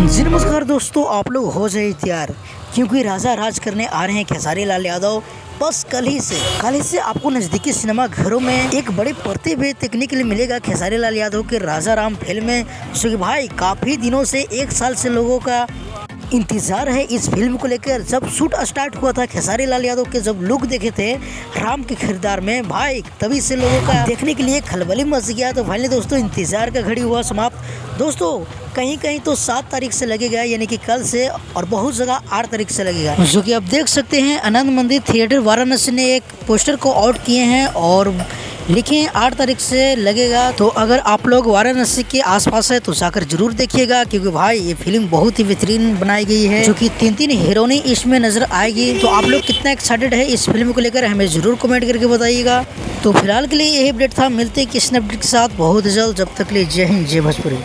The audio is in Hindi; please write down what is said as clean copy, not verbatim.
जी नमस्कार दोस्तों, आप लोग हो जाइए तैयार क्योंकि राजा राज करने आ रहे हैं खेसारी लाल यादव। बस कल ही से आपको नज़दीकी सिनेमा घरों में एक बड़े पर्दे पे देखने के लिए मिलेगा खेसारी लाल यादव के राजा राम फिल्म में, जो कि भाई काफ़ी दिनों से 1 साल से लोगों का इंतज़ार है इस फिल्म को लेकर। जब शूट स्टार्ट हुआ था खेसारी लाल यादव के जब लुक देखे थे राम के किरदार में, भाई तभी से लोगों का देखने के लिए खलबली मच गया। तो फाइनली दोस्तों इंतज़ार का घड़ी हुआ समाप्त। दोस्तों कहीं कहीं तो 7 तारीख से लगेगा यानी कि कल से, और बहुत जगह 8 तारीख से लगेगा, जो कि आप देख सकते हैं। आनंद मंदिर थिएटर वाराणसी ने एक पोस्टर को आउट किए हैं और लिखे हैं 8 तारीख से लगेगा। तो अगर आप लोग वाराणसी के आसपास है तो जाकर जरूर देखिएगा, क्योंकि भाई ये फिल्म बहुत ही बेहतरीन बनाई गई है, जो कि 3 हीरोइनी इसमें नजर आएगी। तो आप लोग कितना एक्साइटेड है इस फिल्म को लेकर हमें जरूर कमेंट करके बताइएगा। तो फिलहाल के लिए यही अपडेट था, मिलते हैं किसी अपडेट के साथ बहुत जल्द। जब तक के लिए जय हिंद जय भोजपुरी।